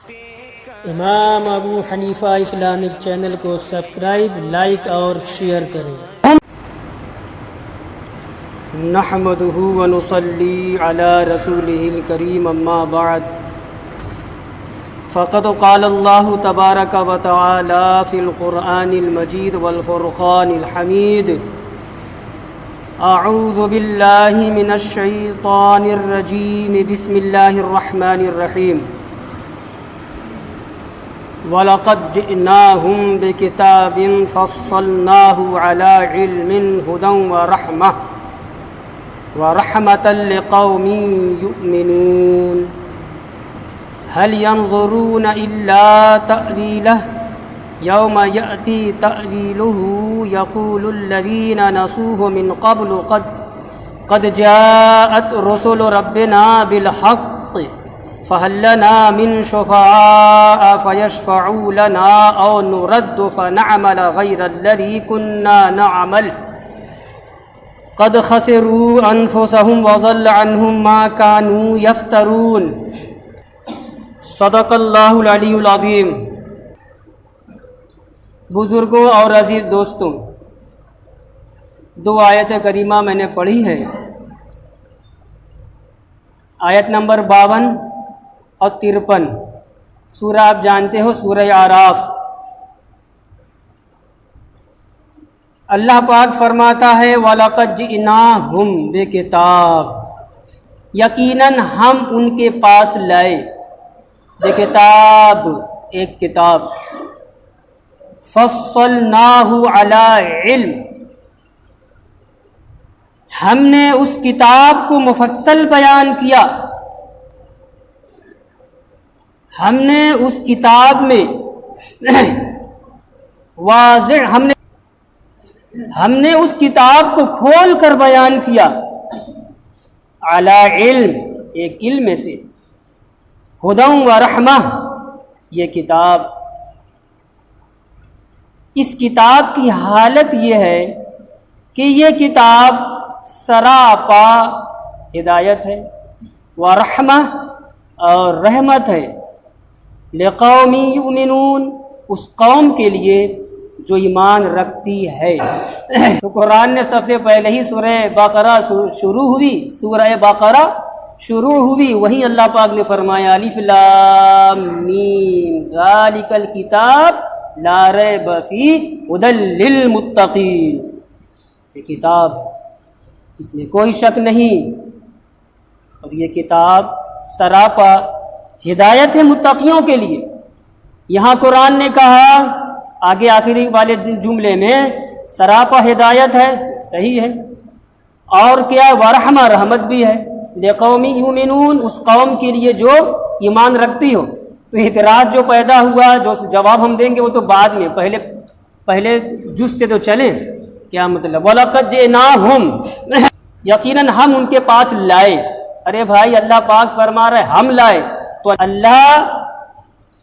امام ابو حنیفہ Islamic channel کو subscribe, like اور شیئر کریں۔ نحمدہ ونصلی علی رسولہ الکریم، اما بعد فقد قال اللہ تبارک و تعالی فی القرآن المجید والفرقان الحمید۔ اعوذ باللہ من الشیطان الرجیم، بسم اللہ الرحمن الرحیم۔ وَلَقَدْ جِئْنَاهُمْ بِكِتَابٍ فَصَّلْنَاهُ عَلَىٰ عِلْمٍ هُدًى وَرَحْمَةً لِقَوْمٍ يُؤْمِنُونَ هَلْ يَنظُرُونَ إِلَّا تَأْوِيلَهُ يَوْمَ يَأْتِي تَأْوِيلُهُ يَقُولُ الَّذِينَ نَسُوهُ مِنْ قَبْلُ قَدْ جَاءَتْ رُسُلُ رَبِّنَا بِالْحَقِّ فَهَلْ لَنَا مِنْ شُفَعَاءَ فَيَشْفَعُوا لَنَا أَوْ نُرَدُّ فَنَعْمَلَ غَيْرَ الَّذِي كُنَّا نَعْمَلُ قَدْ خَسِرُوا أَنفُسَهُمْ وَضَلَّ عَنْهُمْ مَا كَانُوا يَفْتَرُونَ۔ صدق اللہ العلی العظیم۔ بزرگوں اور عزیز دوستوں، دو آیت کریمہ میں نے پڑھی ہے، آیت نمبر 52 اور 53۔ سورہ آپ جانتے ہو، سورہ اعراف۔ اللہ پاک فرماتا ہے وَلَقَدْ جِئْنَاهُمْ بِکتاب، یقیناً ہم ان کے پاس لائے، بکتاب ایک کتاب، فَصَّلْنَاهُ عَلَىٰ عِلْمٍ، ہم نے اس کتاب کو مفصل بیان کیا، ہم نے اس کتاب میں واضح ہم نے اس کتاب کو کھول کر بیان کیا، علی علم ایک علم سے، ہدی و رحمہ یہ کتاب، اس کتاب کی حالت یہ ہے کہ یہ کتاب سراپا ہدایت ہے، ورحمہ اور رحمت ہے، لقوم یؤمنون اس قوم کے لیے جو ایمان رکھتی ہے۔ تو قرآن نے سب سے پہلے ہی سورہ بقرہ شروع ہوئی، وہیں اللہ پاک نے فرمایا الف لام میم ذالک الکتاب لا ریب فیہ ھدی للمتقین، یہ کتاب اس میں کوئی شک نہیں، اور یہ کتاب سراپا ہدایت ہے متقیوں کے لیے۔ یہاں قرآن نے کہا آگے آخری والے جملے میں سراپا ہدایت ہے، صحیح ہے، اور کیا ورحمہ رحمت بھی ہے، لقوم یؤمنون اس قوم کے لیے جو ایمان رکھتی ہو۔ تو اعتراض جو پیدا ہوا، جو جواب ہم دیں گے وہ تو بعد میں، پہلے جز سے تو چلیں۔ کیا مطلب وَلَقَدْ جِئْنَاهُمْ، یقیناً ہم ان کے پاس لائے۔ ارے بھائی اللہ پاک فرما رہے ہم لائے، تو اللہ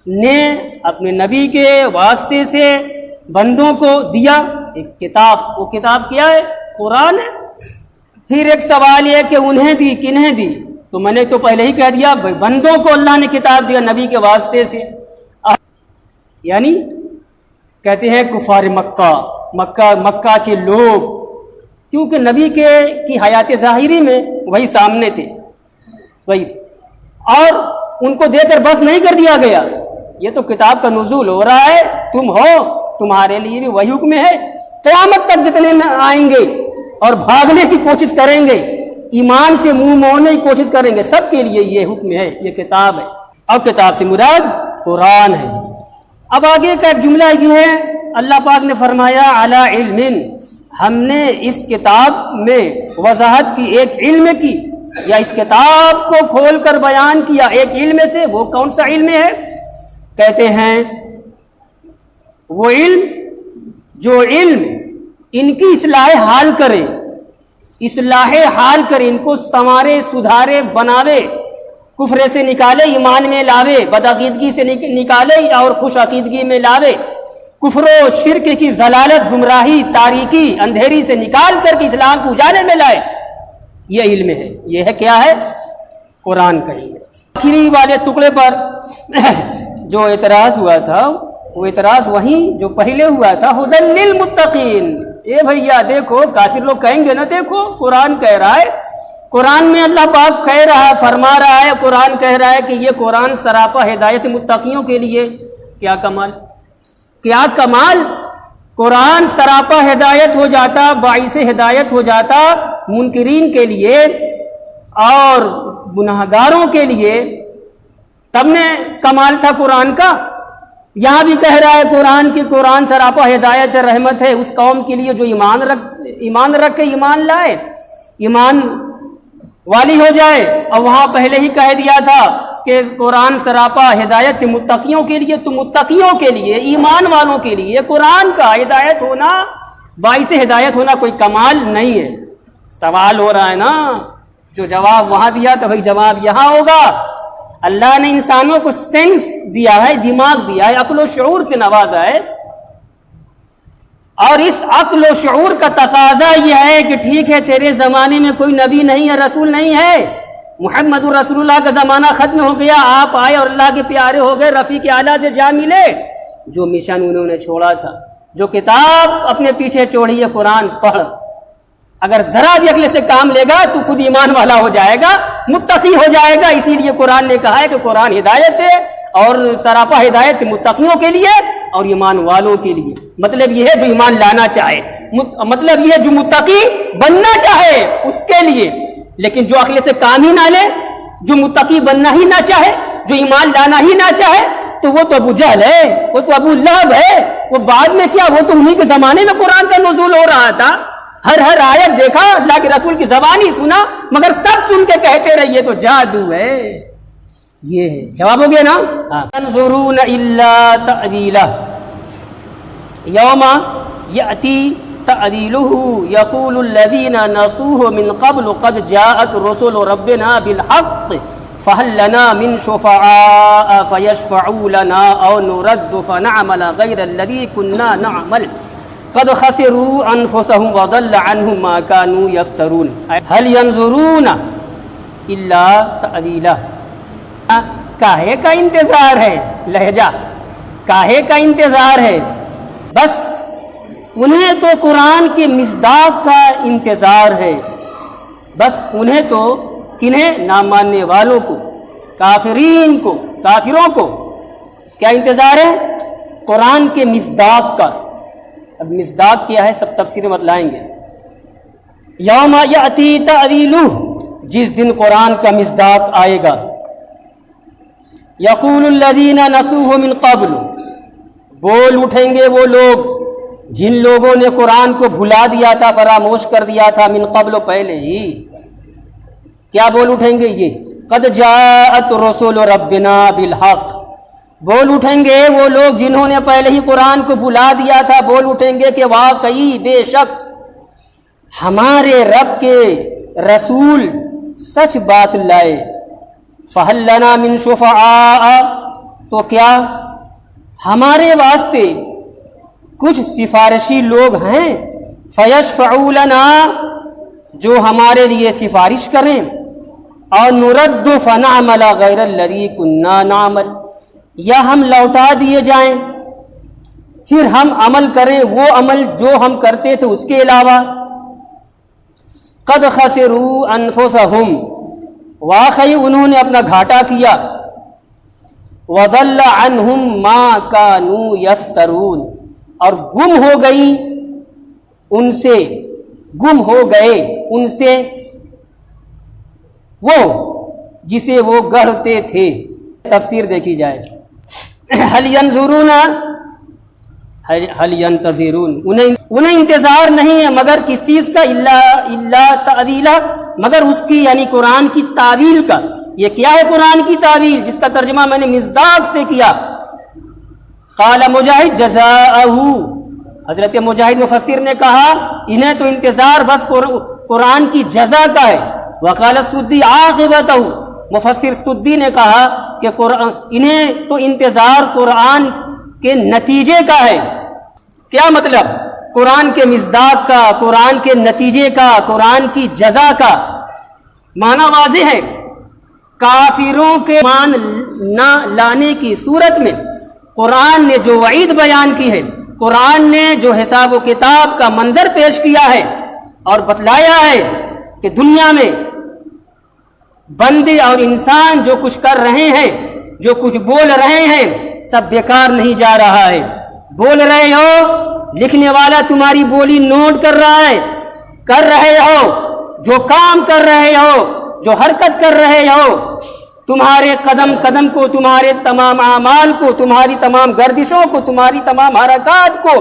نے اپنے نبی کے واسطے سے بندوں کو دیا ایک کتاب، وہ کتاب کیا ہے؟ قرآن ہے۔ پھر ایک سوال یہ کہ انہیں دی، کنہیں دی؟ تو میں نے تو پہلے ہی کہہ دیا، بندوں کو اللہ نے کتاب دیا نبی کے واسطے سے، یعنی کہتے ہیں کفار مکہ کے لوگ، کیونکہ نبی کی حیات ظاہری میں وہی سامنے تھے، وہی تھے، اور ان کو دے کر بس نہیں کر دیا گیا، یہ تو کتاب کا نزول ہو رہا ہے، تم ہو، تمہارے لیے بھی وہی حکم ہے، قیامت تک جتنے آئیں گے اور بھاگنے کی کوشش کریں گے، ایمان سے منہ موڑنے کی کوشش کریں گے، سب کے لیے یہ حکم ہے، یہ کتاب ہے، اور کتاب سے مراد قرآن ہے۔ اب آگے کا ایک جملہ یہ ہے، اللہ پاک نے فرمایا علی علم، ہم نے اس کتاب میں وضاحت کی، ایک علم کی، یا اس کتاب کو کھول کر بیان کیا ایک علم سے۔ وہ کون سا علم ہے؟ کہتے ہیں وہ علم جو علم ان کی اصلاح حال کرے، ان کو سنوارے، سدھارے، بناوے، کفر سے نکالے، ایمان میں لاوے، بدعقیدگی سے نکالے اور خوش عقیدگی میں لاوے، کفر و شرک کی ضلالت، گمراہی، تاریکی، اندھیری سے نکال کر کے اسلام کو اجالے میں لائے، یہ علم ہے۔ یہ ہے کیا ہے؟ قرآن کا علم۔ آخری والے ٹکڑے پر جو اعتراض ہوا تھا وہ اعتراض وہیں جو پہلے ہوا تھا، ھدی للمتقین۔ اے بھیا دیکھو، کافر لوگ کہیں گے نا دیکھو قرآن کہہ رہا ہے، قرآن میں اللہ پاک کہہ رہا ہے، فرما رہا ہے، قرآن کہہ رہا ہے کہ یہ قرآن سراپا ہدایت متقیوں کے لیے۔ کیا کمال، کیا کمال! قرآن سراپا ہدایت ہو جاتا، باعث ہدایت ہو جاتا منکرین کے لیے اور گناہگاروں کے لیے، تب نے کمال تھا قرآن کا۔ یہاں بھی کہہ رہا ہے قرآن کہ قرآن سراپا ہدایت رحمت ہے اس قوم کے لیے جو ایمان رکھ کے ایمان لائے، ایمان والی ہو جائے۔ اور وہاں پہلے ہی کہہ دیا تھا کہ قرآن سراپا ہدایت متقیوں کے لیے، تو متقیوں کے لیے، ایمان والوں کے لیے قرآن کا ہدایت ہونا، باعث ہدایت ہونا کوئی کمال نہیں ہے۔ سوال ہو رہا ہے نا، جو جواب وہاں دیا تو بھائی جواب یہاں ہوگا۔ اللہ نے انسانوں کو سینس دیا ہے، دماغ دیا ہے، عقل و شعور سے نوازا ہے، اور اس عقل و شعور کا تقاضا یہ ہے کہ ٹھیک ہے تیرے زمانے میں کوئی نبی نہیں ہے، رسول نہیں ہے، محمد رسول اللہ کا زمانہ ختم ہو گیا، آپ آئے اور اللہ کے پیارے ہو گئے، رفیق اعلیٰ سے جا ملے۔ جو مشن انہوں نے چھوڑا تھا، جو کتاب اپنے پیچھے چھوڑی ہے، قرآن پڑھ، اگر ذرا بھی عقل سے کام لے گا تو خود ایمان والا ہو جائے گا، متقی ہو جائے گا۔ اسی لیے قرآن نے کہا ہے کہ قرآن ہدایت ہے، اور سراپا ہدایت متقیوں کے لیے اور ایمان والوں کے لیے۔ مطلب یہ ہے جو ایمان لانا چاہے، مطلب یہ ہے جو متقی بننا چاہے اس کے لیے، لیکن جو عقل سے کام ہی نہ لے، جو متقی بننا ہی نہ چاہے، جو ایمان لانا ہی نہ چاہے، تو وہ تو ابو جہل ہے، وہ تو ابو لہب ہے۔ وہ بعد میں کیا، وہ تو انہی کے زمانے میں قرآن کا نزول ہو رہا تھا، ہر آیت دیکھا، اللہ کے رسول کی زبان ہی سنا، مگر سب سن کے کہتے رہے یہ تو جادو ہے۔ یہ ہے جواب ہو گیا نا۔ ينظرون الا تأویلہ یوم یأتی تأویلہ یقول الذین نسوہ من قبل قد جاءت رسل ربنا بالحق فهل لنا من شفعاء فيشفعوا لنا او نرد فنعمل غير الذي كنا نعمل قد خسروا انفسهم وضل عنهم ما كانوا يفترون هل ينظرون الا تأویلہ۔ کاہے کا انتظار ہے، لہجہ کاہے کا انتظار ہے، بس انہیں تو قرآن کے مصداق کا انتظار ہے، بس انہیں تو کنہیں، نہ ماننے والوں کو، کافرین کو، کافروں کو کیا انتظار ہے؟ قرآن کے مصداق کا۔ اب مصداق کیا ہے سب تفسیر میں بتلائیں گے۔ یوم یأتی تأویلہ، جس دن قرآن کا مصداق آئے گا۔ یقول الذین نسوہ من قبل، بول اٹھیں گے وہ لوگ جن لوگوں نے قرآن کو بھلا دیا تھا، فراموش کر دیا تھا، من قبل پہلے ہی۔ کیا بول اٹھیں گے یہ؟ قد جاءت رسول ربنا بالحق، بول اٹھیں گے وہ لوگ جنہوں نے پہلے ہی قرآن کو بھلا دیا تھا، بول اٹھیں گے کہ واقعی بے شک ہمارے رب کے رسول سچ بات لائے۔ فہل لنا من شفعاء، تو کیا ہمارے واسطے کچھ سفارشی لوگ ہیں، فیشفعوا لنا، جو ہمارے لیے سفارش کریں، اور نرد فنعمل غیر الذی کنا نعمل، یا ہم لوٹا دیے جائیں پھر ہم عمل کریں وہ عمل جو ہم کرتے تھے اس کے علاوہ۔ قد خسروا انفسہم، واقعی انہوں نے اپنا گھاٹا کیا۔ وضل عنہم ما کانوا یفترون، اور گم ہو گئی ان سے، گم ہو گئے ان سے وہ جسے وہ گڑھتے تھے۔ تفسیر دیکھی جائے۔ هل ينظرون، هل ينتظرون، انہیں انتظار نہیں ہے مگر کس چیز کا؟ الا تأویلہ، مگر اس کی یعنی قرآن کی تعویل کا۔ یہ کیا ہے قرآن کی تعویل، جس کا ترجمہ میں نے مصداق سے کیا۔ قال مجاہد جزاءہ، حضرت مجاہد مفسر نے کہا انہیں تو انتظار بس قرآن کی جزا کا ہے۔ وقال السدی عاقبتہ، مفسر سدی نے کہا کہ انہیں تو انتظار قرآن کے نتیجے کا ہے۔ کیا مطلب؟ قرآن کے مصداق کا، قرآن کے نتیجے کا، قرآن کی جزا کا۔ معنی واضح ہے، کافروں کے ایمان نہ لانے کی صورت میں قرآن نے جو وعید بیان کی ہے، قرآن نے جو حساب و کتاب کا منظر پیش کیا ہے اور بتلایا ہے کہ دنیا میں بندے اور انسان جو کچھ کر رہے ہیں، جو کچھ بول رہے ہیں، سب بیکار نہیں جا رہا ہے۔ بول رہے ہو، لکھنے والا تمہاری بولی نوٹ کر رہا ہے، کر رہے ہو، جو کام کر رہے ہو، جو حرکت کر رہے ہو، تمہارے قدم قدم کو، تمہارے تمام اعمال کو، تمہاری تمام گردشوں کو، تمہاری تمام حرکات کو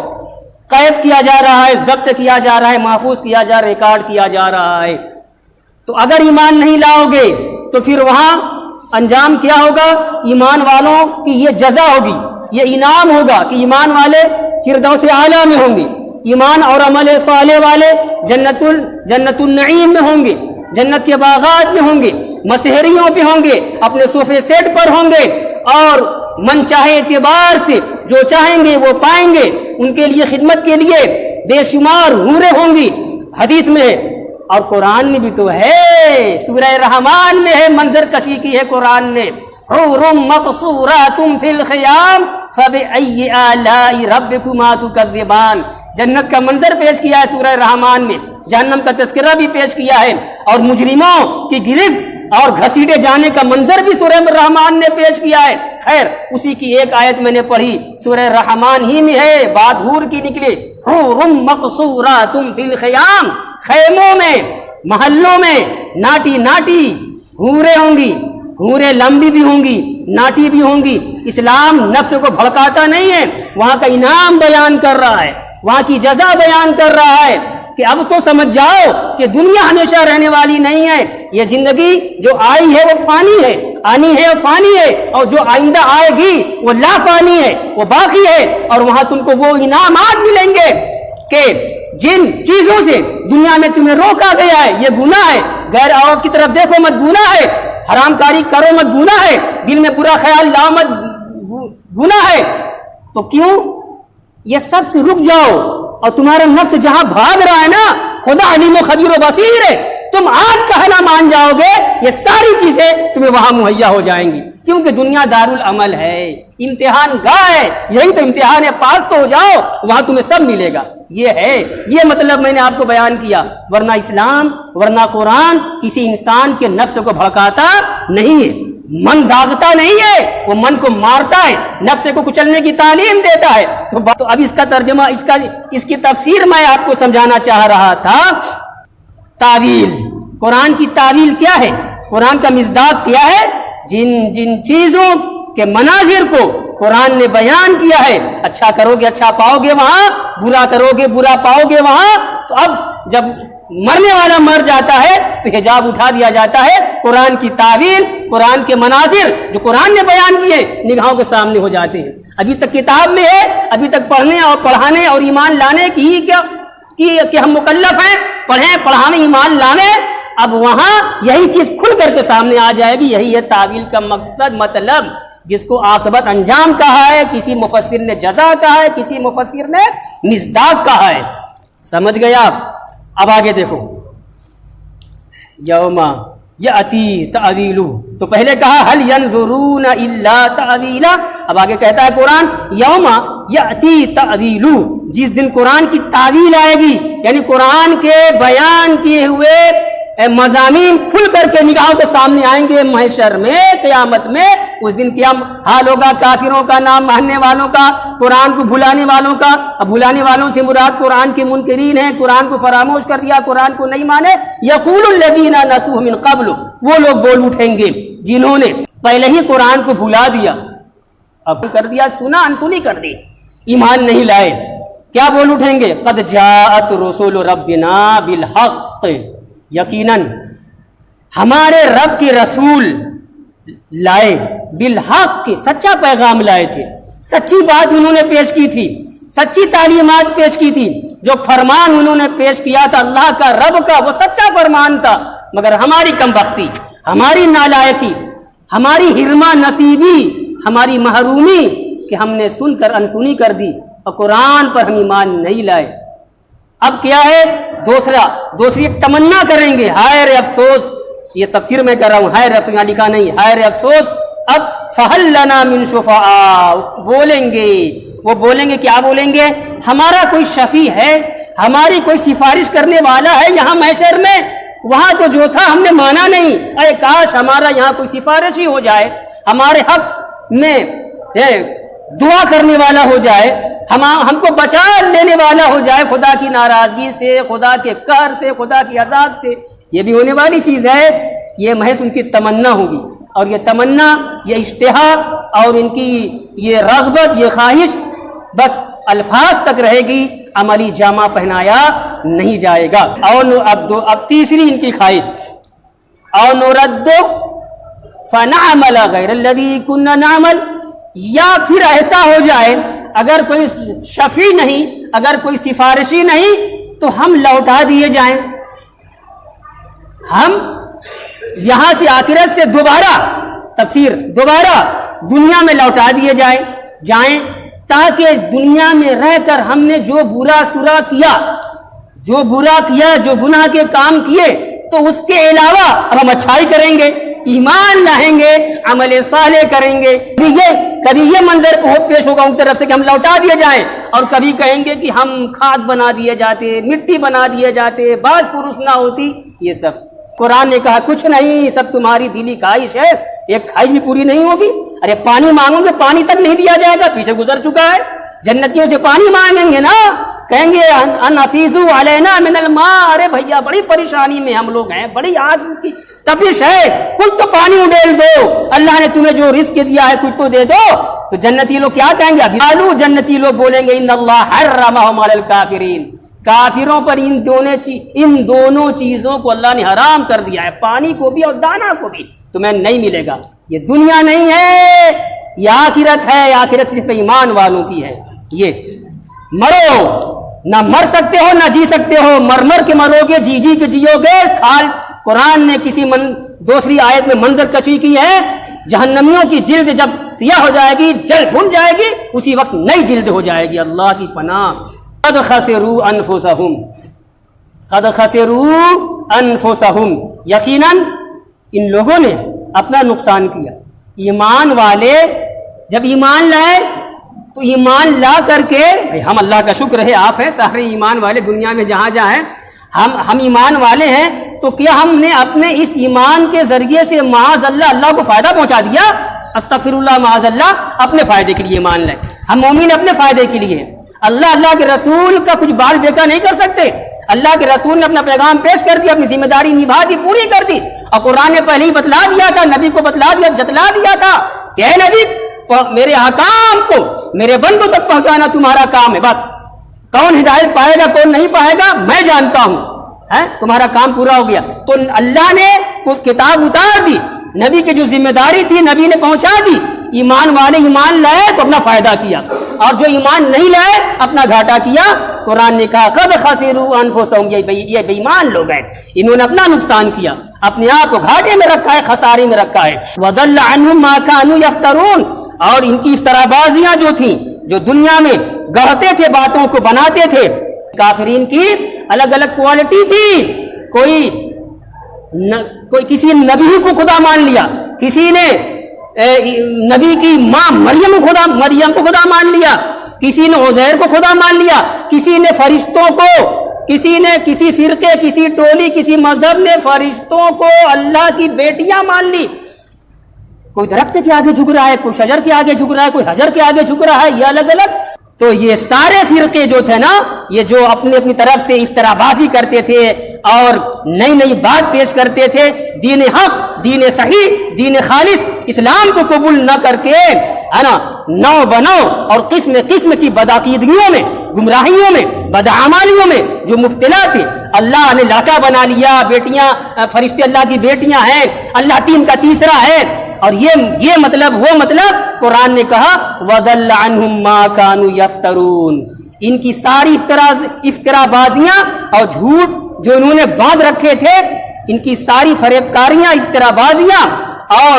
قید کیا جا رہا ہے، ضبط کیا جا رہا ہے، محفوظ کیا جا رہا ہے، ریکارڈ کیا جا رہا ہے۔ تو اگر ایمان نہیں لاؤ گے تو پھر وہاں انجام کیا ہوگا؟ ایمان والوں کی یہ جزا ہوگی، یہ انعام ہوگا کہ ایمان والے فردوس اعلیٰ میں ہوں گے، ایمان اور عمل صالح والے جنت النعیم میں ہوں گے، جنت کے باغات میں ہوں گے، مسحریوں پہ ہوں گے، اپنے صوفے سیٹ پر ہوں گے، اور من چاہے اعتبار سے جو چاہیں گے وہ پائیں گے۔ ان کے لیے خدمت کے لیے بے شمار حوریں ہوں گی، حدیث میں ہے، اور قرآن میں بھی تو ہے، سورہ رحمان میں ہے، منظر کشی کی ہے قرآن نے، حور مقصورات فی الخیام فبأی آلاء ربکما تکذبان۔ جنت کا منظر پیش کیا ہے سورہ رحمان میں، جہنم کا تذکرہ بھی پیش کیا ہے، اور مجرموں کی گرفت اور گھسیٹے جانے کا منظر بھی سورہ رحمان نے پیش کیا ہے۔ خیر، اسی کی ایک آیت میں نے پڑھی، سورہ رحمان ہی میں ہے، بات حور کی نکلی، حور مقصورات فی الخیام، خیموں میں، محلوں میں ناٹی ناٹی حوریں ہوں گی، حوریں لمبی بھی ہوں گی، ناٹی بھی ہوں گی۔ اسلام نفس کو بھڑکاتا نہیں ہے، وہاں کا انعام بیان کر رہا ہے، وہاں کی جزا بیان کر رہا ہے کہ اب تو سمجھ جاؤ کہ دنیا ہمیشہ رہنے والی نہیں ہے، یہ زندگی جو آئی ہے وہ فانی ہے، آنی ہے وہ فانی ہے، اور جو آئندہ آئے گی وہ لا فانی ہے، وہ باقی ہے، اور وہاں تم کو وہ انعامات ملیں گے کہ جن چیزوں سے دنیا میں تمہیں روکا گیا ہے، یہ گناہ ہے، غیر عورت کی طرف دیکھو مت، گناہ ہے، حرام کاری کرو مت، گناہ ہے، دل میں برا خیال لاؤ مت، گناہ ہے، تو کیوں یہ سب سے رک جاؤ، اور تمہارا نفس جہاں بھاگ رہا ہے نا، خدا علیم و خبیر و بصیر ہے، تم آج کہنا مان جاؤ گے، یہ ساری چیزیں تمہیں وہاں مہیا ہو جائیں گی، کیونکہ دنیا دارالعمل ہے، امتحان گاہ ہے، یہی تو امتحان ہے، پاس تو ہو جاؤ، وہاں تمہیں سب ملے گا۔ یہ ہے، یہ مطلب میں نے آپ کو بیان کیا، ورنہ اسلام، ورنہ قرآن کسی انسان کے نفس کو بھڑکاتا نہیں ہے، من داغتا نہیں ہے، وہ من کو مارتا ہے، نفس کو کچلنے کی تعلیم دیتا ہے۔ تو اب اس کا ترجمہ، اس کی تفسیر میں آپ کو سمجھانا چاہ رہا تھا۔ تعویل، قرآن کی تعویل کیا ہے، قرآن کا مصداق کیا ہے؟ جن چیزوں کے مناظر کو قرآن نے بیان کیا ہے، اچھا کرو گے اچھا پاؤ گے وہاں، برا کرو گے برا پاؤ گے وہاں، تو اب جب مرنے والا مر جاتا ہے تو حجاب اٹھا دیا جاتا ہے، قرآن کی تعویل، قرآن کے مناظر جو قرآن نے بیان کیے نگاہوں کے سامنے ہو جاتے ہیں۔ ابھی تک کتاب میں ہے، ابھی تک پڑھنے اور پڑھانے اور ایمان لانے کی ہی کہ ہم مکلف ہیں، پڑھیں پڑھانے ایمان لانے، اب وہاں یہی چیز کھل کر کے سامنے آ جائے گی۔ یہی ہے تعویل کا مقصد، مطلب، جس کو عاقبت انجام کہا ہے، کسی مفسر نے جزا کہا ہے، کسی مفسر نے مصداق کہا ہے۔ سمجھ گئے آپ؟ اب آگے دیکھو، یوم یاتی تعویلہ، تو پہلے کہا حل ینظرون الا تعویلہ، اب آگے کہتا ہے قرآن یوم یاتی تعویلہ، جس دن قرآن کی تعویل آئے گی، یعنی قرآن کے بیان کیے ہوئے مضامین کھل کر کے نگاہوں کے سامنے آئیں گے محشر میں، قیامت میں۔ اس دن کیا حال ہوگا کافروں کا، نام ماننے والوں کا، قرآن کو بھلانے والوں کا۔ اب بھلانے والوں سے مراد قرآن کے منکرین ہیں، قرآن کو فراموش کر دیا، قرآن کو نہیں مانے۔ یقول الذین نسوہ من قبل، وہ لوگ بول اٹھیں گے جنہوں نے پہلے ہی قرآن کو بھلا دیا، اب کر دیا، سنا انسنی کر دی، ایمان نہیں لائے۔ کیا بول اٹھیں گے؟ قد جاءت رسول ربنا بالحق، یقیناً ہمارے رب کے رسول لائے، بالحق، سچا پیغام لائے تھے، سچی بات انہوں نے پیش کی تھی، سچی تعلیمات پیش کی تھی، جو فرمان انہوں نے پیش کیا تھا اللہ کا، رب کا، وہ سچا فرمان تھا، مگر ہماری کم بختی، ہماری نالائقی، ہماری حرمہ نصیبی، ہماری محرومی کہ ہم نے سن کر انسنی کر دی اور قرآن پر ہم ایمان نہیں لائے۔ اب کیا ہے؟ دوسری ایک تمنا کریں گے، ہائے رے افسوس یہ تفسیر میں کر رہا ہوں، ہائے افسوس، یہاں لکھا نہیں ہائے افسوس، اب فہل لنا من شفعاء، بولیں گے، وہ بولیں گے، کیا بولیں گے؟ ہمارا کوئی شفیع ہے، ہماری کوئی سفارش کرنے والا ہے یہاں محشر میں؟ وہاں تو جو تھا ہم نے مانا نہیں، اے کاش ہمارا یہاں کوئی سفارش ہی ہو جائے، ہمارے حق میں دعا کرنے والا ہو جائے، ہم کو بچا لینے والا ہو جائے خدا کی ناراضگی سے، خدا کے قہر سے، خدا کی عذاب سے۔ یہ بھی ہونے والی چیز ہے، یہ محض ان کی تمنا ہوگی، اور یہ تمنا، یہ اشتہا اور ان کی یہ رغبت، یہ خواہش بس الفاظ تک رہے گی، عملی جامہ پہنایا نہیں جائے گا۔ اور اب تیسری ان کی خواہش، اور نرد فنعمل غیر الذی کنا نعمل، یا پھر ایسا ہو جائے اگر کوئی شفیع نہیں، اگر کوئی سفارشی نہیں، تو ہم لوٹا دیے جائیں، ہم یہاں سے آخرت سے دوبارہ، تفسیر دوبارہ دنیا میں لوٹا دیے جائیں، تاکہ دنیا میں رہ کر ہم نے جو برا سرا کیا، جو گناہ کے کام کیے، تو اس کے علاوہ اب ہم اچھائی کریں گے، ایمان لائیں گے، عمل صالح کریں گے۔ کبھی یہ منظر پیش ہوگا ان طرف سے کہ ہم لوٹا دیے جائیں، اور کبھی کہیں گے کہ ہم کھاد بنا دیے جاتے، مٹی بنا دیے جاتے، باز پرس نہ ہوتی۔ یہ سب قرآن نے کہا کچھ نہیں، سب تمہاری دلی خواہش ہے، ایک خواہش بھی پوری نہیں ہوگی۔ ارے پانی مانگو گے، پانی تک نہیں دیا جائے گا، پیچھے گزر چکا ہے۔ جنتیوں سے پانی مانگیں گے نا، کہیں گے ان افیزو علینا من الماء، ارے بھیا بڑی پریشانی میں ہم لوگ ہیں، بڑی آگ کی تپش ہے، کچھ تو پانی اڈیل دو، اللہ نے تمہیں جو رزق دیا ہے کچھ تو دے دو۔ تو جنتی لوگ کیا کہیں گے؟ ابھی جنتی لوگ بولیں گے ان اللہ حرمہم علی الکافرین، کافروں پر ان دونوں چیزوں کو اللہ نے حرام کر دیا ہے، پانی کو بھی اور دانا کو بھی تمہیں نہیں ملے گا۔ یہ دنیا نہیں ہے، یہ آخرت ہے، آخرت صرف ایمان والوں کی ہے۔ یہ مرو، نہ مر سکتے ہو نہ جی سکتے ہو، مر کے مرو گے، جی کے جیو گے۔ قرآن نے دوسری آیت میں منظر کشی کی ہے، جہنمیوں کی جلد جب سیاہ ہو جائے گی، جل بھن جائے گی، اسی وقت نئی جلد ہو جائے گی۔ اللہ کی پناہ۔ قد خسروا انفسهم، یقیناً ان لوگوں نے اپنا نقصان کیا۔ ایمان والے جب ایمان لائے تو ایمان لا کر کے، ہم اللہ کا شکر ہے، آپ ہیں سارے ایمان والے دنیا میں جہاں ہیں، ہم ایمان والے ہیں، تو کیا ہم نے اپنے اس ایمان کے ذریعے سے معاذ اللہ کو فائدہ پہنچا دیا؟ استغفر اللہ، معاذ اللہ، اپنے فائدے کے لیے ایمان لائے۔ ہم مومن اپنے فائدے کے لیے، اللہ کے رسول کا کچھ بال بیکا نہیں کر سکتے۔ اللہ کے رسول نے اپنا پیغام پیش کر دیا، اپنی ذمہ داری نبھا دی، پوری کر دی، اور قرآن نے پہلے ہی بتلا دیا تھا، نبی کو بتلا دیا، جتلا دیا تھا کہ اے نبی، میرے احکام کو میرے بندوں تک پہنچانا تمہارا کام ہے۔ بس کون ہدایت پائے گا کون نہیں پائے گا میں جانتا ہوں، تمہارا کام پورا ہو گیا۔ تو اللہ نے کتاب اتار دی، نبی کی جو ذمہ داری تھی نبی نے پہنچا دی۔ ایمان والے ایمان لائے تو اپنا فائدہ کیا، اور جو ایمان نہیں لائے اپنا گھاٹا کیا۔ قرآن نے کہا قد خسروا انفسهم، یہ بے ایمان لوگ ہیں، انہوں نے اپنا نقصان کیا، اپنے آپ کو گھاٹے میں رکھا ہے، خسارے میں رکھا ہے۔ وضل عنهم ما كانوا يفترون، اور ان کی افترا بازیاں جو تھیں، جو دنیا میں گڑھتے تھے، باتوں کو بناتے تھے۔ کافرین کی الگ الگ کوالٹی تھی، کوئی کسی نبی کو خدا مان لیا، کسی نے نبی کی ماں مریم کو خدا مان لیا، کسی نے عزیر کو خدا مان لیا، کسی نے فرشتوں کو، کسی نے کسی فرقے، کسی ٹولی، کسی مذہب نے فرشتوں کو اللہ کی بیٹیاں مان لی۔ کوئی درخت کے آگے جھک رہا ہے، کوئی شجر کے آگے جھک رہا ہے، کوئی حجر کے آگے جھک رہا ہے، یہ الگ الگ۔ تو یہ سارے فرقے جو تھے نا، یہ جو اپنی طرف سے افترا بازی کرتے تھے اور نئی بات پیش کرتے تھے، دین حق، دین صحیح، دین خالص اسلام کو قبول نہ کر کے، ہے نا، نو بنو اور قسم کی بدعقیدگیوں میں، گمراہیوں میں، بدعمالیوں میں جو مبتلا تھے، اللہ نے لڑکا بنا لیا، بیٹیاں، فرشتے اللہ کی بیٹیاں ہیں، اللہ تین کا تیسرا ہے، اور یہ مطلب وہ مطلب قرآن نے کہا وَضَلَّ عَنْهُمْ مَا كَانُوا يَفْتَرُونَ، ان کی ساری افترا بازیاں اور جھوٹ جو انہوں نے باندھ رکھے تھے، ان کی ساری فریب کاریاں، افترا بازیاں اور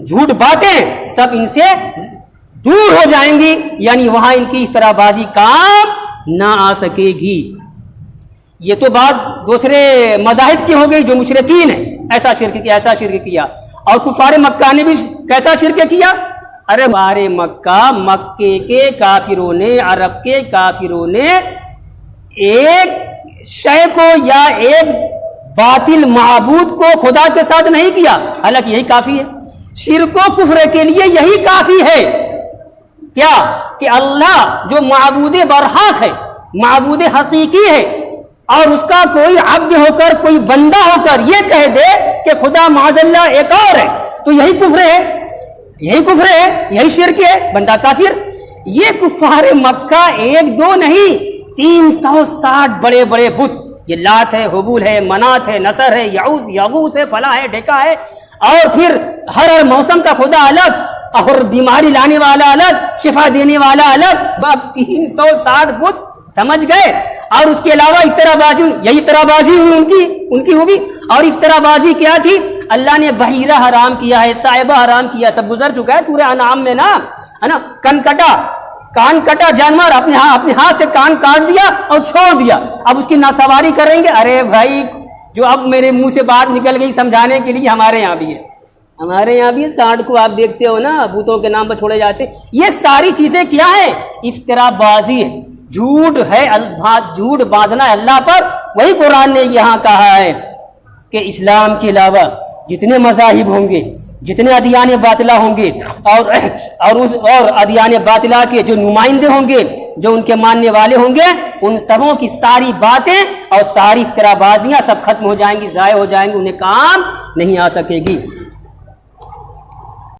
جھوٹ باتیں سب ان سے دور ہو جائیں گی، یعنی وہاں ان کی افترا بازی کام نہ آ سکے گی۔ یہ تو بات دوسرے مذاہب کی ہو گئی جو مشرکین ہیں، ایسا شرک کیا. اور کفار مکہ نے بھی کیسا شرک کیا؟ ارے کفار مکہ، مکے کے کافروں نے، عرب کے کافروں نے ایک شے کو یا ایک باطل معبود کو خدا کے ساتھ نہیں کیا، حالانکہ یہی کافی ہے. شرک و کفر کے لیے یہی کافی ہے کیا کہ اللہ جو معبود برحق ہے، معبود حقیقی ہے، اور اس کا کوئی عبد ہو کر، کوئی بندہ ہو کر یہ کہہ دے کہ خدا معاذ اللہ ایک اور ہے، تو یہی کفر ہے، یہی شرک ہے، بندہ کافر. یہ کفار مکہ ایک دو نہیں، 360 بڑے بڑے بت، یہ لات ہے، حبول ہے، منات ہے، نصر ہے، یغوث ہے، فلاں ہے، ڈھیکا ہے، اور پھر ہر موسم کا خدا الگ، اور بیماری لانے والا الگ، شفا دینے والا الگ. اب 360 بت سمجھ گئے. اور اس کے علاوہ افطرا بازی، یہی افطرا بازی ان کی ہوگی. اور افطرا بازی کیا تھی؟ اللہ نے بحیرہ حرام کیا ہے، صائبہ حرام کیا، سب گزر چکا ہے سورہ انعام میں نا، ہے نا. کان کٹا جانور اپنے ہاتھ سے کان کاٹ دیا اور چھوڑ دیا، اب اس کی ناسواری کریں گے. ارے بھائی، جو اب میرے منہ سے بات نکل گئی سمجھانے کے لیے، ہمارے یہاں بھی ہے، سانڈ کو آپ دیکھتے ہو نا، بوتوں کے نام پر چھوڑے جاتے. یہ ساری چیزیں کیا ہے؟ افطرا بازی ہے، جھوٹ ہے، جھوٹ باندھنا ہے اللہ پر. وہی قرآن نے یہاں کہا ہے کہ اسلام کے علاوہ جتنے مذاہب ہوں گے، جتنے ادیان باطلہ ہوں گے، اور ادیان باطلہ کے جو نمائندے ہوں گے، جو ان کے ماننے والے ہوں گے، ان سبوں کی ساری باتیں اور ساری افترا بازیاں سب ختم ہو جائیں گی، ضائع ہو جائیں گی، انہیں کام نہیں آ سکے گی.